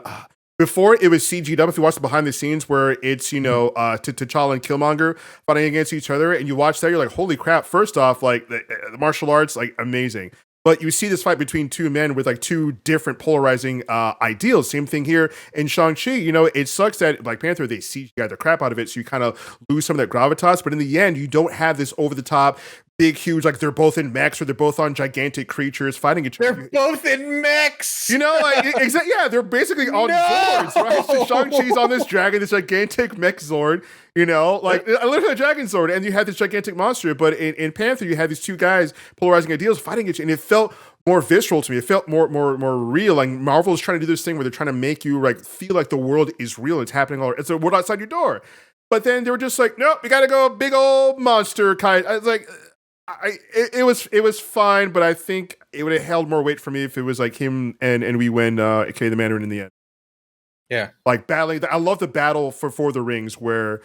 before it was CG'd up. If you watch the behind the scenes where it's T'Challa and Killmonger fighting against each other, and you watch that, you're like, holy crap! First off, like the martial arts, like amazing. But you see this fight between two men with like two different polarizing ideals. Same thing here in Shang-Chi. It sucks that Black Panther, they CGI the crap out of it, so you kind of lose some of that gravitas. But in the end, you don't have this over-the-top, big, huge, like they're both in mechs or they're both on gigantic creatures fighting each other. They're both in mechs! Exactly. Yeah, they're basically on Zords, right? So Shang-Chi's on this dragon, this gigantic mech Zord, literally a dragon Zord, and you had this gigantic monster. But in Panther, you had these two guys polarizing ideals fighting each other, and it felt more visceral to me. It felt more real. Like Marvel is trying to do this thing where they're trying to make you like feel like the world is real. It's happening all. It's a world outside your door. But then they were just like, nope, we got to go big old monster kind. I was like, it was fine, but I think it would have held more weight for me if it was like him and we win the Mandarin in the end. Yeah, like battling. I love the battle for the rings where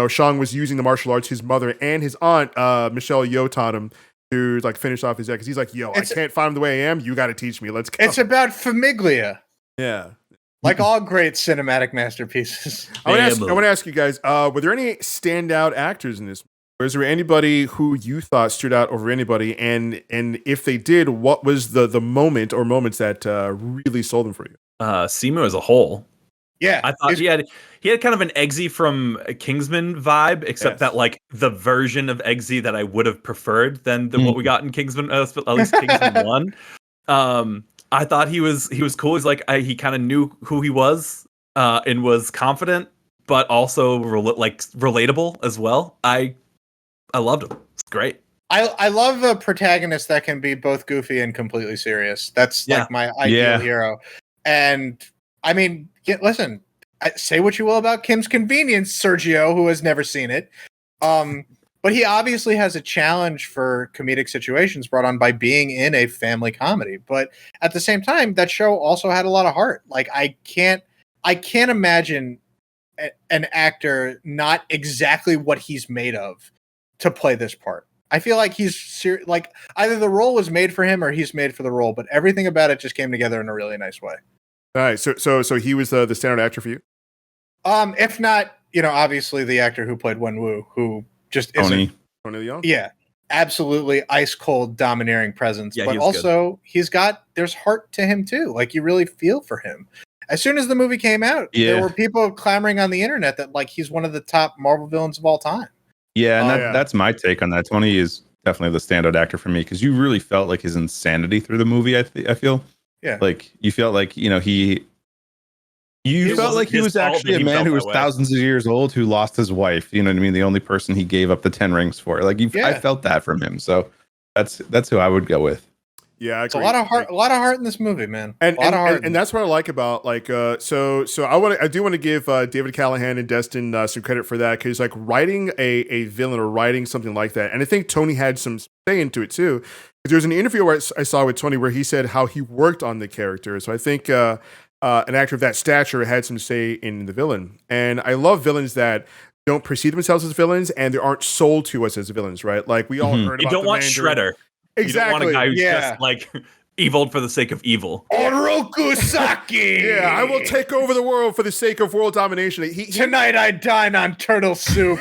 Shang was using the martial arts. His mother and his aunt Michelle Yeoh taught him to like finish off his deck because he's like, I can't find him the way I am. You got to teach me. Let's go. It's about Famiglia. Yeah. Like all great cinematic masterpieces. I want to ask you guys, were there any standout actors in this? Was there anybody who you thought stood out over anybody? And if they did, what was the moment or moments that really sold them for you? Simu as a whole. Yeah. I thought he had kind of an Eggsy from Kingsman vibe, except that like the version of Eggsy that I would have preferred than what we got in Kingsman, at least Kingsman 1. I thought he was cool. He's like he kind of knew who he was and was confident, but also relatable as well. I loved him. It's great. I love a protagonist that can be both goofy and completely serious. That's like my ideal hero. And I mean, listen, say what you will about Kim's Convenience, Sergio, who has never seen it. But he obviously has a challenge for comedic situations brought on by being in a family comedy. But at the same time, that show also had a lot of heart. Like I can't imagine an actor not exactly what he's made of to play this part. I feel like he's like either the role was made for him or he's made for the role, but everything about it just came together in a really nice way. All right, so he was the standout actor for you? If not, obviously the actor who played Wenwu, who just isn't. Tony Leung? Yeah. absolutely ice cold domineering presence, Yeah, but he was also there's heart to him too. Like you really feel for him. As soon as the movie came out, there were people clamoring on the internet that like he's one of the top Marvel villains of all time. Yeah, and Yeah. that's my take on that. Tony is definitely the standout actor for me because you really felt like his insanity through the movie. I feel, Yeah. like you felt like you felt like he was actually a man who was thousands of years old who lost his wife. You know what I mean? The only person he gave up the 10 rings for. Like I felt that from him. So that's who I would go with. Yeah, it's a lot of heart in this movie, man. And that's what I like about so I do want to give David Callahan and Destin some credit for that because like writing a villain or writing something like that, and I think Tony had some say into it too. There was an interview where I saw with Tony where he said how he worked on the character. So I think an actor of that stature had some say in the villain, and I love villains that don't perceive themselves as villains and they aren't sold to us as villains, right? Like we all heard about you don't want Shredder. Exactly. You don't want a guy who's just like evil for the sake of evil. Oroku Saki! Yeah, I will take over the world for the sake of world domination. Tonight I dine on turtle soup.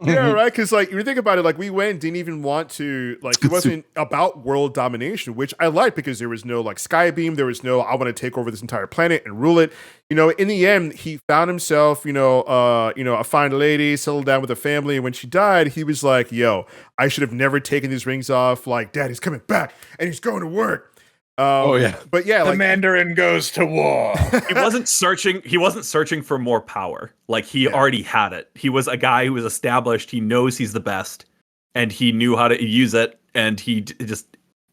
Yeah, right? Because like, if you think about it, like we went and didn't even want to, like, it wasn't about world domination, which I liked because there was no like Skybeam, there was no, I want to take over this entire planet and rule it. You know, in the end, he found himself, a fine lady, settled down with a family. And when she died, he was like, yo, I should have never taken these rings off. Like, Daddy's coming back and he's going to work. But yeah, the Mandarin goes to war. He wasn't searching for more power. Like he already had it. He was a guy who was established. He knows he's the best and he knew how to use it. And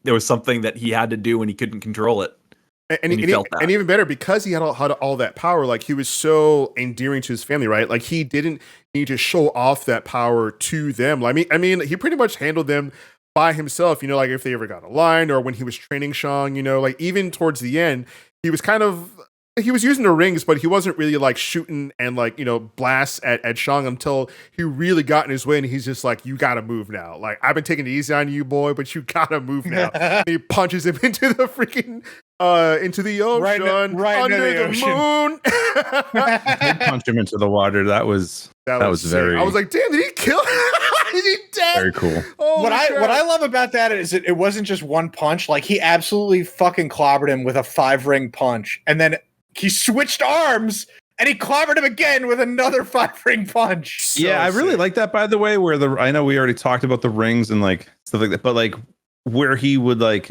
there was something that he had to do and he couldn't control it. And even better, because he had all that power, like he was so endearing to his family, right? Like he didn't need to show off that power to them. I mean, he pretty much handled them by himself, like if they ever got a line or when he was training Shang, like even towards the end, he was using the rings, but he wasn't really like shooting and like, blasts at Shang until he really got in his way and he's just like, you gotta move now. Like, I've been taking it easy on you, boy, but you gotta move now. And he punches him into the freaking into the ocean, under the moon. He punched him into the water. That was very. I was like, damn, did he kill him? Is he dead? Very cool. What I love about that is it wasn't just one punch. Like he absolutely fucking clobbered him with a 5-ring punch, and then he switched arms and he clobbered him again with another 5-ring punch. So I really like that, by the way, where I know we already talked about the rings and like stuff like that, but like where he would like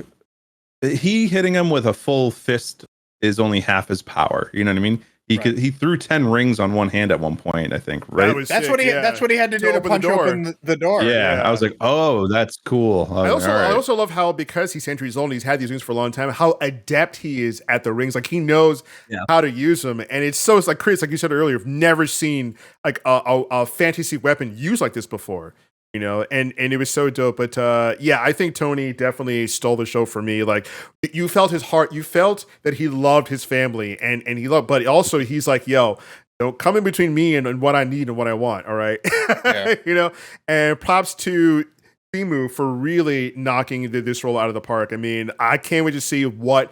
he hitting him with a full fist is only half his power. You know what I mean? He threw 10 rings on one hand at one point, I think, right? That's what he had to do to punch open the door. Yeah, I was like, oh, that's cool. I also love how, because he's centuries old and he's had these rings for a long time, how adept he is at the rings. Like he knows how to use them. And it's like Chris, like you said earlier, I've never seen like a fantasy weapon used like this before. And it was so dope. But I think Tony definitely stole the show for me. Like you felt his heart, you felt that he loved his family and he loved, but also he's like, yo, don't come in between me and what I need and what I want. All right. Yeah. And props to Simu for really knocking this role out of the park. I mean, I can't wait to see what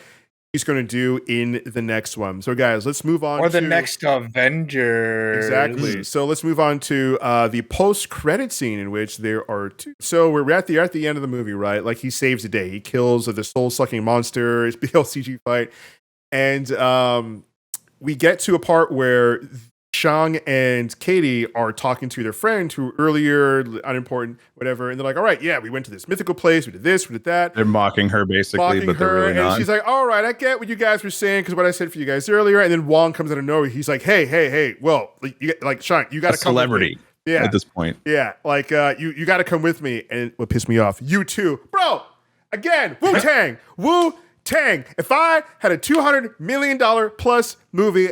he's going to do in the next one. So guys, let's move on to the next Avengers. Exactly. So let's move on to the post-credit scene in which there are two. So we're at the end of the movie, right? Like he saves the day. He kills the soul-sucking monster. It's big old CG fight. And we get to a part where Shang and Katie are talking to their friend who earlier, unimportant, whatever, and they're like, all right, yeah, we went to this mythical place, we did this, we did that. They're mocking her basically, but they're really not. And she's like, all right, I get what you guys were saying because what I said for you guys earlier. And then Wong comes out of nowhere. He's like, hey, well, Shang, you got to come celebrity with me. At this point. Yeah, like you got to come with me. And what pissed me off, you too. Bro, again, Wu-Tang. If I had a $200 million plus movie,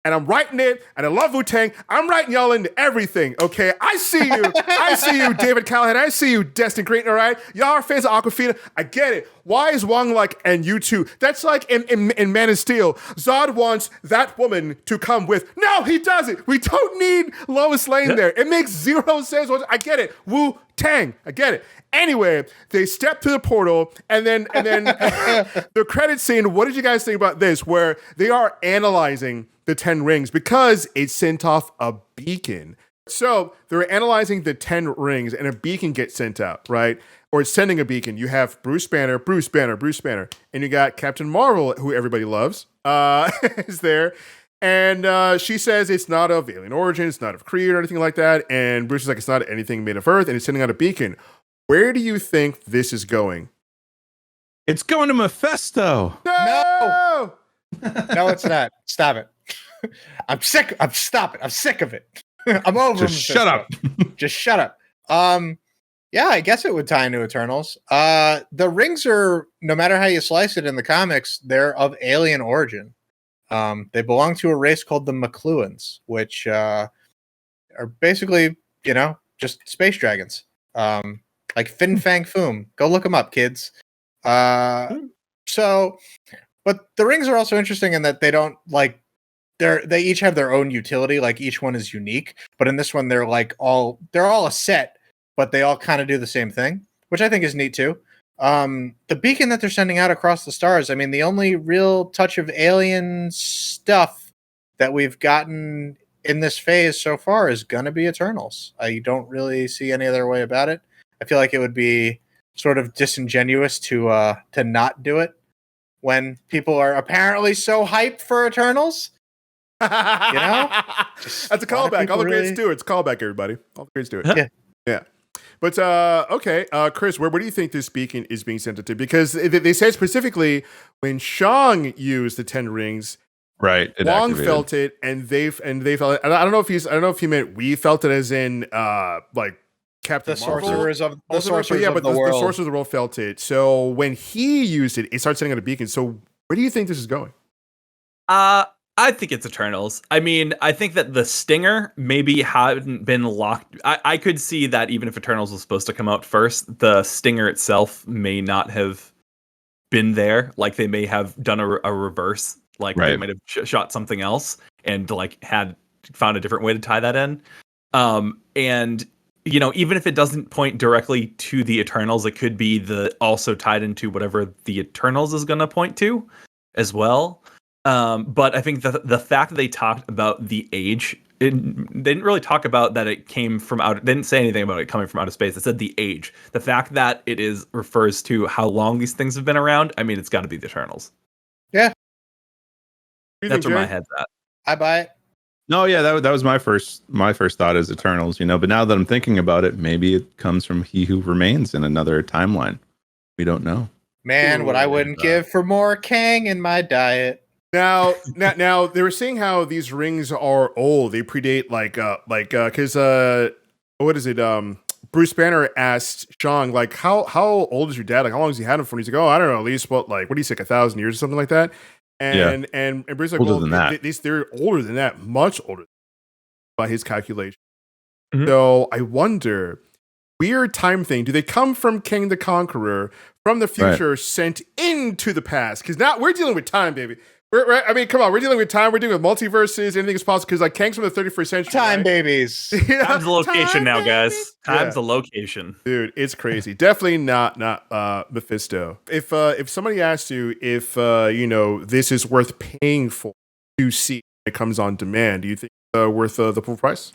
and I'm writing it, and I love Wu-Tang, I'm writing y'all into everything, okay? I see you, David Callahan. I see you, Destin Creighton, all right? Y'all are fans of Aquafina. I get it. Why is Wong like, and you too? That's like in Man of Steel. Zod wants that woman to come with. No, he doesn't. We don't need Lois Lane there. It makes zero sense. I get it. Wu-Tang. I get it. Anyway, they step to the portal, and then the credit scene. What did you guys think about this? Where they are analyzing the 10 rings because it sent off a beacon So they're analyzing the 10 rings, and a beacon gets sent out, right? Or it's sending a beacon. You have Bruce Banner, and you got Captain Marvel, who everybody loves, is there. And she says it's not of alien origin, it's not of Creed or anything like that. And Bruce is like, it's not anything made of Earth, and it's sending out a beacon. Where do you think this is going? It's going to Mephisto. No! No, it's not. Stop it. I'm sick. Stop it. I'm sick of it. I'm over. Just shut up. Just shut up. Yeah, I guess it would tie into Eternals. The rings are, no matter how you slice it in the comics, they're of alien origin. They belong to a race called the McLuhans, which are basically, just space dragons. Like Fin Fang Foom. Go look them up, kids. So, but the rings are also interesting in that they don't they each have their own utility. Like each one is unique, but in this one, they're all a set, but they all kind of do the same thing, which I think is neat too. The beacon that they're sending out across the stars. I mean, the only real touch of alien stuff that we've gotten in this phase so far is going to be Eternals. I don't really see any other way about it. I feel like it would be sort of disingenuous to not do it when people are apparently so hyped for Eternals. That's a callback. All the grades do it. It's a callback, everybody. All the grades do it. Yeah. But okay, Chris, where do you think this beacon is being sent to? Because they said specifically when Shang used the 10 rings, right? Wong felt it, and they felt it. I don't know if he meant we felt it as in like Captain Marvel. The sorcerers of the world. The sorcerers of the world felt it. So when he used it, it started sending out a beacon. So where do you think this is going? I think it's Eternals. I mean, I think that the stinger maybe hadn't been locked. I could see that even if Eternals was supposed to come out first, the stinger itself may not have been there. Like they may have done a reverse. Like they might have shot something else and had found a different way to tie that in. And even if it doesn't point directly to the Eternals, it could be also tied into whatever the Eternals is going to point to as well. But I think the fact that they talked about the age, they didn't really talk about that it came from they didn't say anything about it coming from outer space. They said the age. The fact that it refers to how long these things have been around. I mean, it's got to be the Eternals. Yeah. That's where my head's at. I buy it. No, yeah, that was my first thought is Eternals, but now that I'm thinking about it, maybe it comes from He Who Remains in another timeline. We don't know. Man, what I wouldn't give for more Kang in my diet. Now, they were saying how these rings are old. They predate because what is it? Bruce Banner asked Shang how old is your dad? How long has he had him for? And he's like, I don't know, at least what do you say, 1,000 years or something like that? And Bruce like, older than that. They're older than that, much older by his calculation. Mm-hmm. So I wonder, weird time thing. Do they come from King the Conqueror from the future sent into the past? Because now we're dealing with time, baby. I mean, come on, we're dealing with time. We're dealing with multiverses. Anything is possible because Kang's from the 31st century. Time babies. Time's the location now, guys. Time's the location. Dude, it's crazy. Definitely not Mephisto. If somebody asks you if this is worth paying for to see when it comes on demand, do you think it's worth the full price?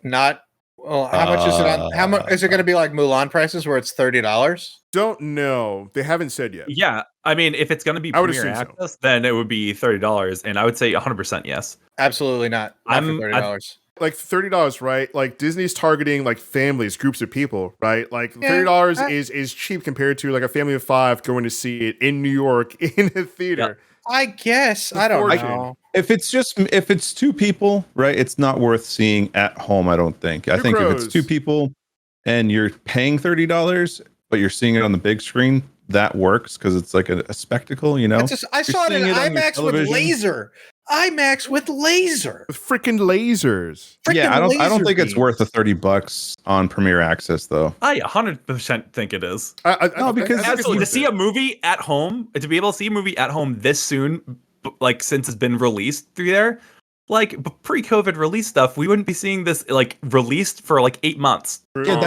Not. Well, how much is it on? How much is it going to be like Mulan prices where it's $30? Don't know. They haven't said yet. Yeah, I mean, if it's going to be Premier Access, then it would be $30, and I would say 100% yes. Absolutely not. Not for $30. Like $30, right? Like Disney's targeting families, groups of people, right? Like $30 is cheap compared to a family of 5 going to see it in New York in a theater. Yeah. I guess. I don't know. If it's 2 people, right, it's not worth seeing at home, I don't think. I think if it's 2 people and you're paying $30, but you're seeing it on the big screen, that works because it's like a spectacle, I saw it in IMAX with laser. IMAX with laser. With freaking lasers. I don't think it's worth the $30 on Premier Access though. I 100% think it is. No, because absolutely to see a movie at home, to be able to see a movie at home this soon, since it's been released through there, pre-COVID release stuff, we wouldn't be seeing this released for 8 months. Yeah,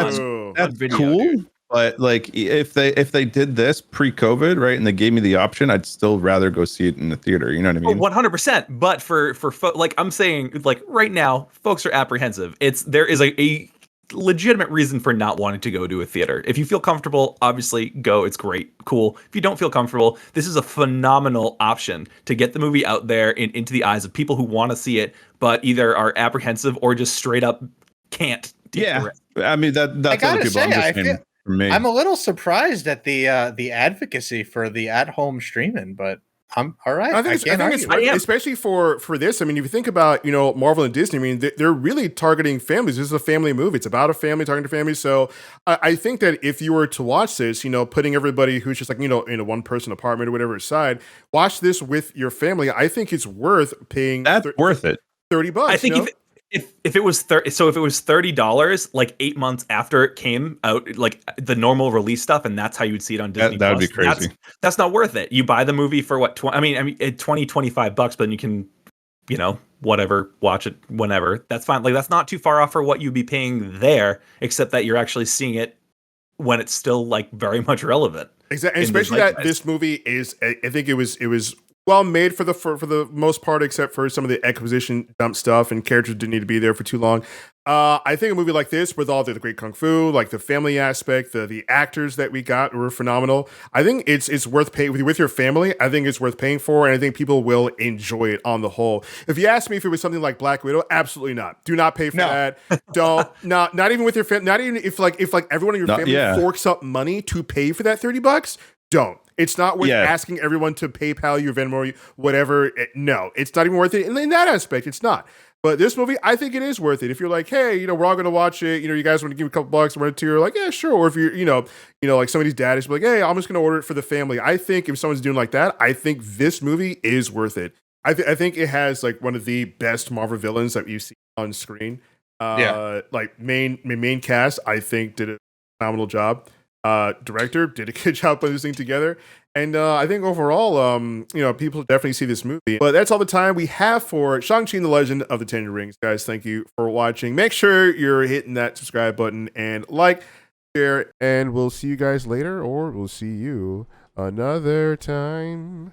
that's video, cool. dude. But like, if they did this pre-COVID, right, and they gave me the option, I'd still rather go see it in the theater. You know what I mean? 100%. But for like I'm saying, like right now, folks are apprehensive. There is a legitimate reason for not wanting to go to a theater. If you feel comfortable, obviously go. It's great, cool. If you don't feel comfortable, this is a phenomenal option to get the movie out there and into the eyes of people who want to see it, but either are apprehensive or just straight up can't. Yeah, I mean that's other people. I'm just saying. For me. I'm a little surprised at the advocacy for the at-home streaming, but I'm all right. I think it's especially for this. I mean, if you think about Marvel and Disney, I mean they're really targeting families. This is a family movie. It's about a family targeting families. So I think that if you were to watch this, putting everybody who's just like in a one person apartment or whatever aside, watch this with your family. I think it's worth paying. That's worth it. $30. I think if it was $30, like 8 months after it came out, like the normal release stuff, and that's how you would see it on Disney. That would be crazy. That's not worth it. You buy the movie for what? $20-$25, but then you can, whatever, watch it whenever. That's fine. Like that's not too far off for what you'd be paying there, except that you're actually seeing it when it's still like very much relevant. Exactly, especially that this movie is. I think it was well made for the most part, except for some of the exposition dump stuff and characters didn't need to be there for too long. I think a movie like this, with all the great kung fu, like the family aspect, the actors that we got were phenomenal. I think it's worth paying with your family. I think it's worth paying for, and I think people will enjoy it on the whole. If you ask me if it was something like Black Widow, absolutely not. Do not pay for that. Don't not even with your family. Not even if everyone in your family forks up money to pay for that $30. Don't. It's not worth asking everyone to PayPal you, Venmo you, whatever. No, it's not even worth it. In that aspect, it's not. But this movie, I think it is worth it. If you're like, hey, we're all going to watch it. You guys want to give me a couple bucks, 1 or 2? You're like, yeah, sure. Or if you're, like somebody's dad is like, hey, I'm just going to order it for the family. I think if someone's doing like that, I think this movie is worth it. I think it has like one of the best Marvel villains that you see on screen. Like main cast, I think did a phenomenal job. Director did a good job putting this thing together, and I think overall, people definitely see this movie. But that's all the time we have for Shang-Chi and the Legend of the Ten Rings, guys. Thank you for watching. Make sure you're hitting that subscribe button and like, share, and we'll see you guys later, or we'll see you another time.